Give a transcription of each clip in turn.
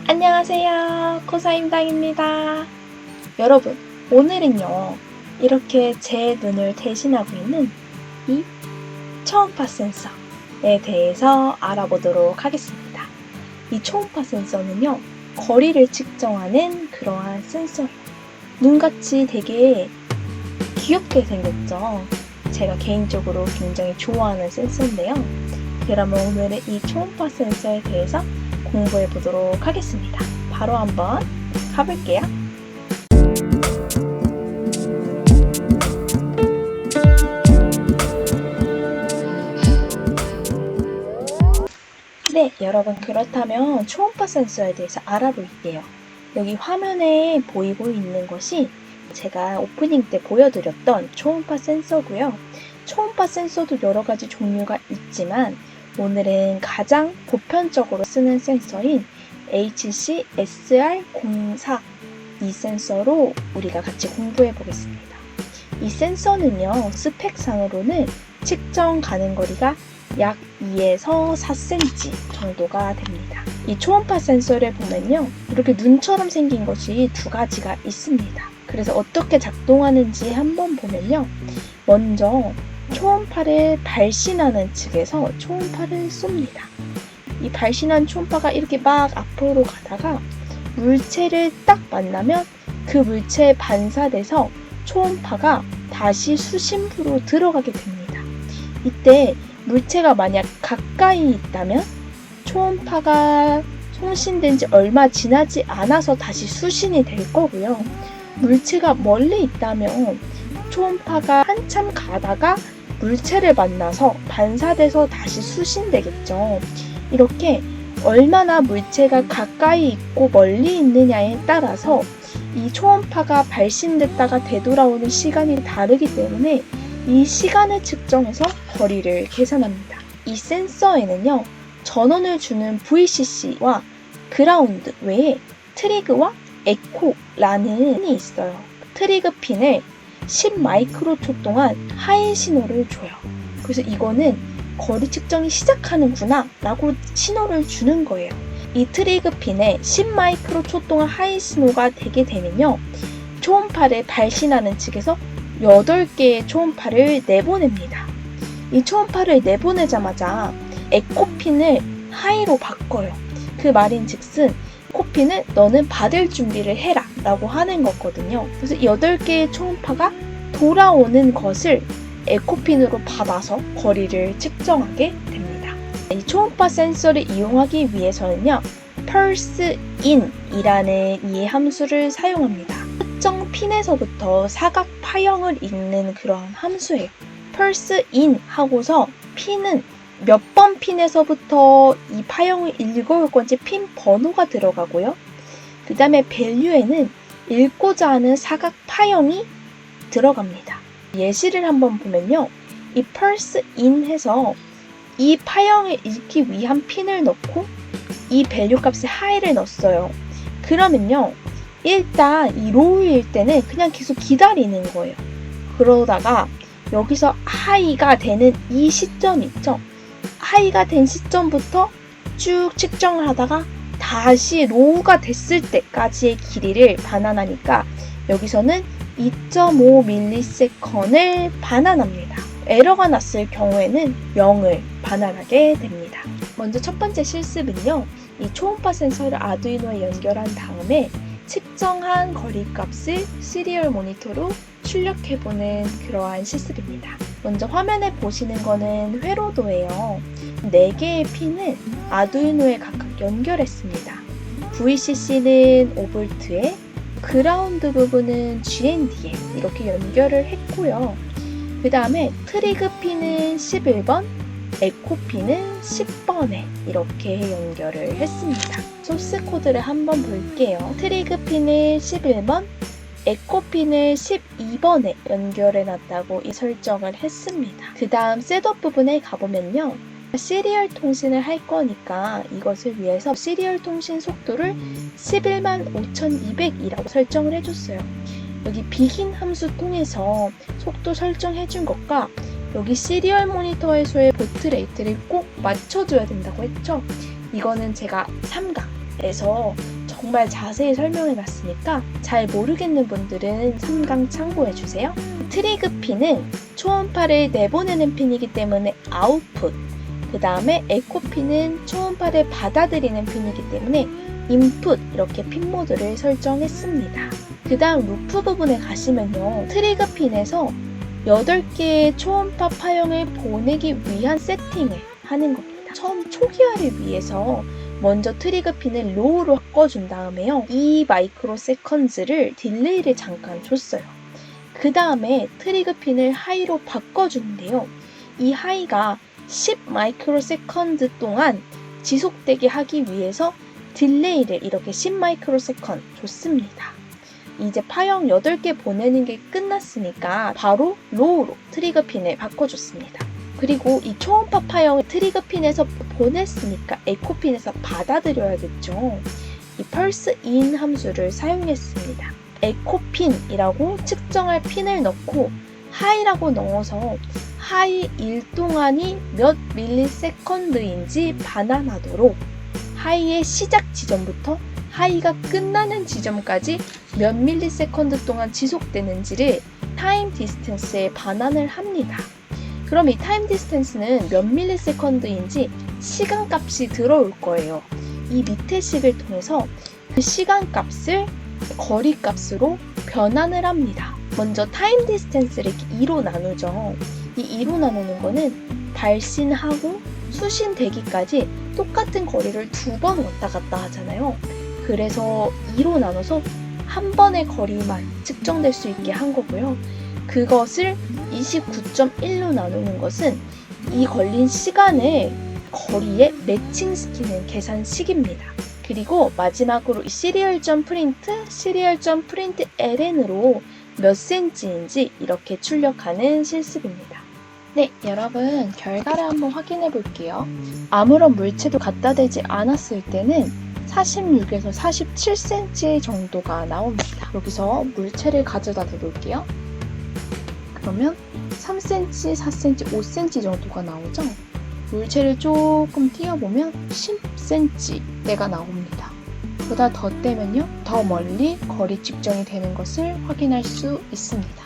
안녕하세요. 코사임당입니다. 여러분, 오늘은요, 이렇게 제 눈을 대신하고 있는 이 초음파 센서에 대해서 알아보도록 하겠습니다. 이 초음파 센서는요, 거리를 측정하는 그러한 센서예요. 눈같이 되게 귀엽게 생겼죠? 제가 개인적으로 굉장히 좋아하는 센서인데요. 그러면 오늘은 이 초음파 센서에 대해서 공부해 보도록 하겠습니다. 바로 한번 가볼게요. 네, 여러분 그렇다면 초음파 센서에 대해서 알아볼게요. 여기 화면에 보이고 있는 것이 제가 오프닝 때 보여드렸던 초음파 센서고요. 초음파 센서도 여러 가지 종류가 있지만 오늘은 가장 보편적으로 쓰는 센서인 HC-SR04 이 센서로 우리가 같이 공부해 보겠습니다. 이 센서는요, 스펙상으로는 측정 가능 거리가 약 2에서 4cm 정도가 됩니다. 이 초음파 센서를 보면요, 이렇게 눈처럼 생긴 것이 두 가지가 있습니다. 그래서 어떻게 작동하는지 한번 보면요, 먼저 초음파를 발신하는 측에서 초음파를 쏩니다. 이 발신한 초음파가 이렇게 막 앞으로 가다가 물체를 딱 만나면 그 물체에 반사돼서 초음파가 다시 수심부로 들어가게 됩니다. 이때 물체가 만약 가까이 있다면 초음파가 송신된 지 얼마 지나지 않아서 다시 수신이 될 거고요. 물체가 멀리 있다면 초음파가 한참 가다가 물체를 만나서 반사돼서 다시 수신되겠죠. 이렇게 얼마나 물체가 가까이 있고 멀리 있느냐에 따라서 이 초음파가 발신됐다가 되돌아오는 시간이 다르기 때문에 이 시간을 측정해서 거리를 계산합니다. 이 센서에는요, 전원을 주는 VCC와 그라운드 외에 트리그와 에코라는 핀이 있어요. 트리그 핀을 10마이크로초 동안 하이 신호를 줘요. 그래서 이거는 거리 측정이 시작하는구나 라고 신호를 주는 거예요. 이 트리그 핀에 10마이크로초 동안 하이 신호가 되게 되면요, 초음파를 발신하는 측에서 8개의 초음파를 내보냅니다. 이 초음파를 내보내자마자 에코핀을 하이로 바꿔요. 그 말인즉슨 에코핀을 너는 받을 준비를 해라 라고 하는 거거든요. 그래서 8개의 초음파가 돌아오는 것을 에코핀으로 받아서 거리를 측정하게 됩니다. 이 초음파 센서를 이용하기 위해서는요, pulse in 이라는 이 함수를 사용합니다. 특정 핀에서부터 사각 파형을 읽는 그런 함수예요. pulse in 하고서 핀은 몇 번 핀에서부터 이 파형을 읽어올 건지 핀 번호가 들어가고요. 그 다음에 value에는 읽고자 하는 사각 파형이 들어갑니다. 예시를 한번 보면요, 이 pulse in 해서 이 파형을 읽기 위한 핀을 넣고 이 value 값에 high를 넣었어요. 그러면요, 일단 이 low일 때는 그냥 계속 기다리는 거예요. 그러다가 여기서 high가 되는 이 시점 있죠? 하이가 된 시점부터 쭉 측정을 하다가 다시 low가 됐을 때까지의 길이를 반환하니까 여기서는 2.5ms를 반환합니다. 에러가 났을 경우에는 0을 반환하게 됩니다. 먼저 첫 번째 실습은요, 이 초음파 센서를 아두이노에 연결한 다음에 측정한 거리값을 시리얼 모니터로 출력해보는 그러한 실습입니다. 먼저 화면에 보시는 거는 회로도예요. 4개의 핀을 아두이노에 각각 연결했습니다. VCC는 5V에 그라운드 부분은 GND에 이렇게 연결을 했고요. 그 다음에 트리그 핀은 11번, 에코 핀은 10번에 이렇게 연결을 했습니다. 소스 코드를 한번 볼게요. 트리그 핀을 11번, 에코 핀을 12번에 연결해 놨다고 이 설정을 했습니다. 그 다음 셋업 부분에 가보면요, 시리얼 통신을 할 거니까 이것을 위해서 시리얼 통신 속도를 115,200이라고 설정을 해줬어요. 여기 begin 함수 통해서 속도 설정해준 것과 여기 시리얼 모니터에서의 보트 레이트를 꼭 맞춰줘야 된다고 했죠. 이거는 제가 삼각 에서 정말 자세히 설명해 놨으니까 잘 모르겠는 분들은 3강 참고해 주세요. 트리그 핀은 초음파를 내보내는 핀이기 때문에 아웃풋, 그 다음에 에코 핀은 초음파를 받아들이는 핀이기 때문에 인풋, 이렇게 핀 모드를 설정했습니다. 그 다음 루프 부분에 가시면요, 트리그 핀에서 8개의 초음파 파형을 보내기 위한 세팅을 하는 겁니다. 처음 초기화를 위해서 먼저 트리거 핀을 로우로 바꿔준 다음에요, 2 마이크로 세컨즈를 딜레이를 잠깐 줬어요. 그 다음에 트리거 핀을 하이로 바꿔주는데요, 이 하이가 10 마이크로 세컨드 동안 지속되게 하기 위해서 딜레이를 이렇게 10 마이크로 세컨드 줬습니다. 이제 파형 8개 보내는 게 끝났으니까 바로 로우로 트리거 핀을 바꿔줬습니다. 그리고 이 초음파 파형을 트리거 핀에서 보냈으니까 에코 핀에서 받아들여야겠죠. 이 펄스 인 함수를 사용했습니다. 에코 핀이라고 측정할 핀을 넣고 하이라고 넣어서 하이 1동안이 몇 밀리세컨드인지 반환하도록 하이의 시작 지점부터 하이가 끝나는 지점까지 몇 밀리세컨드 동안 지속되는지를 타임 디스턴스에 반환을 합니다. 그럼 이 타임 디스턴스는 몇 밀리세컨드인지 시간값이 들어올 거예요. 이 밑에 식을 통해서 그 시간값을 거리값으로 변환을 합니다. 먼저 타임 디스턴스를 이렇게 2로 나누죠. 이 2로 나누는 거는 발신하고 수신되기까지 똑같은 거리를 2번 왔다 갔다 하잖아요. 그래서 2로 나눠서 한 번의 거리만 측정될 수 있게 한 거고요. 그것을 29.1로 나누는 것은 이 걸린 시간을 거리에 매칭시키는 계산식입니다. 그리고 마지막으로 이 serial.print 몇 cm인지 이렇게 출력하는 실습입니다. 네, 여러분 결과를 한번 확인해 볼게요. 아무런 물체도 갖다 대지 않았을 때는 46에서 47cm 정도가 나옵니다. 여기서 물체를 가져다 대볼게요. 그러면 3cm, 4cm, 5cm 정도가 나오죠? 물체를 조금 띄워보면 10cm대가 나옵니다. 보다 더 떼면요, 더 멀리 거리 측정이 되는 것을 확인할 수 있습니다.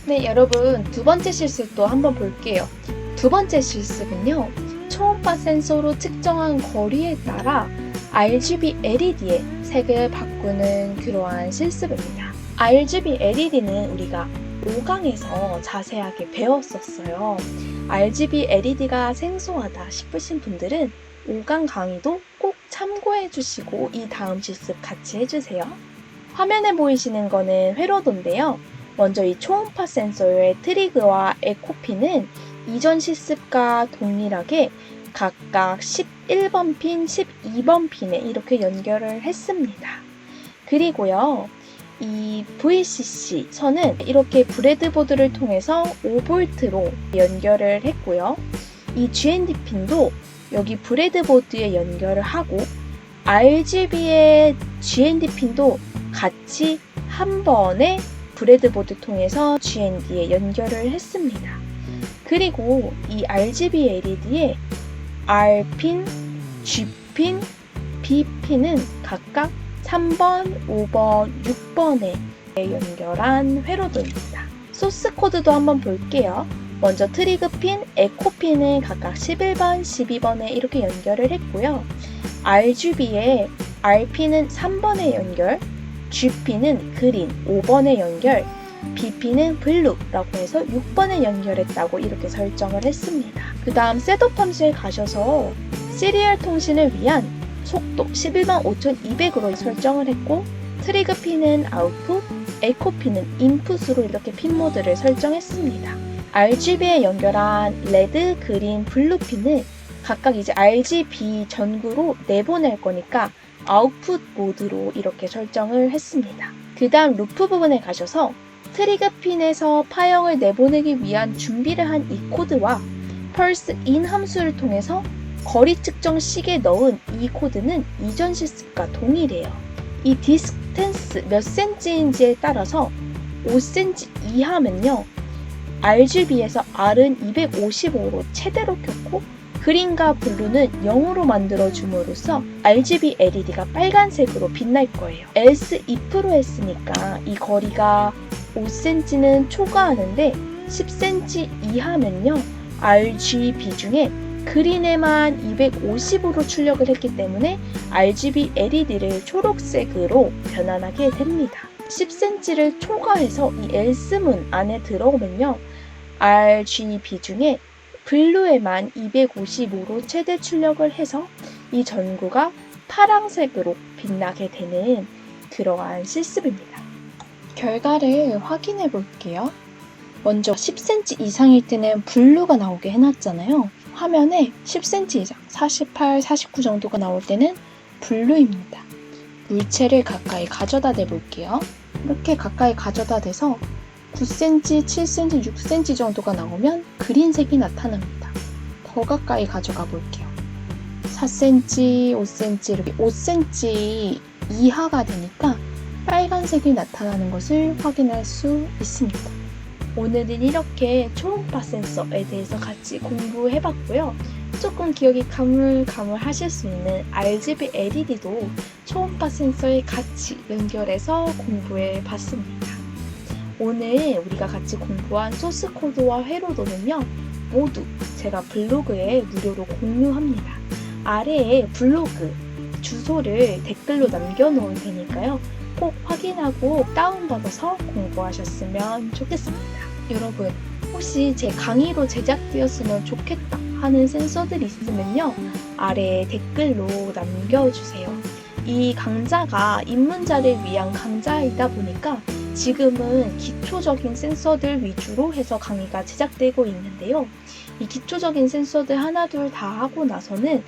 네, 여러분 두 번째 실습도 한번 볼게요. 두 번째 실습은요, 초음파 센서로 측정한 거리에 따라 RGB LED의 색을 바꾸는 그러한 실습입니다. RGB LED는 우리가 5강에서 자세하게 배웠었어요. RGB LED가 생소하다 싶으신 분들은 5강 강의도 꼭 참고해 주시고 이 다음 실습 같이 해주세요. 화면에 보이시는 거는 회로도인데요. 먼저 이 초음파 센서의 트리그와 에코핀은 이전 실습과 동일하게 각각 11번 핀, 12번 핀에 이렇게 연결을 했습니다. 그리고요, 이 VCC 선은 이렇게 브레드보드를 통해서 5V로 연결을 했고요. 이 GND 핀도 여기 브레드보드에 연결을 하고 RGB의 GND 핀도 같이 한 번에 브레드보드 통해서 GND에 연결을 했습니다. 그리고 이 RGB LED에 R핀, G핀, B핀은 각각 3번, 5번, 6번에 연결한 회로도입니다. 소스 코드도 한번 볼게요. 먼저 트리그 핀, 에코 핀은 각각 11번, 12번에 이렇게 연결을 했고요. RGB에 R핀은 3번에 연결, G핀은 그린 5번에 연결, B핀은 블루라고 해서 6번에 연결했다고 이렇게 설정을 했습니다. 그 다음 셋업 함수에 가셔서 시리얼 통신을 위한 속도 11만 5200으로 설정을 했고, 트리그 핀은 아웃풋, 에코 핀은 인풋으로 이렇게 핀 모드를 설정했습니다. RGB에 연결한 레드, 그린, 블루 핀을 각각 이제 RGB 전구로 내보낼 거니까 아웃풋 모드로 이렇게 설정을 했습니다. 그 다음 루프 부분에 가셔서 트리거 핀에서 파형을 내보내기 위한 준비를 한 이 코드와 펄스 인 함수를 통해서 거리 측정 식에 넣은 이 코드는 이전 실습과 동일해요. 이 디스턴스 몇 cm인지에 따라서 5cm 이하면요, RGB에서 R은 255로 최대로 켰고 그린과 블루는 0으로 만들어 줌으로써 RGB LED가 빨간색으로 빛날 거예요. else if로 했으니까 이 거리가 5cm는 초과하는데 10cm 이하면요 RGB 중에 그린에만 250으로 출력을 했기 때문에 RGB LED를 초록색으로 변환하게 됩니다. 10cm를 초과해서 이 else문 안에 들어오면요 RGB 중에 블루에만 255로 최대 출력을 해서 이 전구가 파란색으로 빛나게 되는 그러한 실습입니다. 결과를 확인해 볼게요. 먼저 10cm 이상일 때는 블루가 나오게 해놨잖아요. 화면에 10cm 이상, 48, 49 정도가 나올 때는 블루입니다. 물체를 가까이 가져다 대볼게요. 이렇게 가까이 가져다 대서 9cm, 7cm, 6cm 정도가 나오면 그린색이 나타납니다. 더 가까이 가져가 볼게요. 4cm, 5cm, 이렇게 5cm 이하가 되니까 빨간색이 나타나는 것을 확인할 수 있습니다. 오늘은 이렇게 초음파 센서에 대해서 같이 공부해봤고요. 조금 기억이 가물가물하실 수 있는 RGB LED도 초음파 센서에 같이 연결해서 공부해봤습니다. 오늘 우리가 같이 공부한 소스 코드와 회로도는요 모두 제가 블로그에 무료로 공유합니다. 아래에 블로그 주소를 댓글로 남겨놓을 테니까요 꼭 확인하고 다운받아서 공부하셨으면 좋겠습니다. 여러분 혹시 제 강의로 제작되었으면 좋겠다 하는 센서들이 있으면요 아래에 댓글로 남겨주세요. 이 강좌가 입문자를 위한 강좌이다 보니까 지금은 기초적인 센서들 위주로 해서 강의가 제작되고 있는데요. 이 기초적인 센서들 하나 둘 다 하고 나서는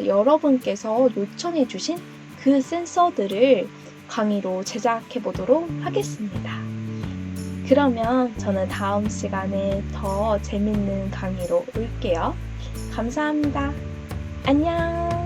여러분께서 요청해 주신 그 센서들을 강의로 제작해 보도록 하겠습니다. 그러면 저는 다음 시간에 더 재밌는 강의로 올게요. 감사합니다. 안녕!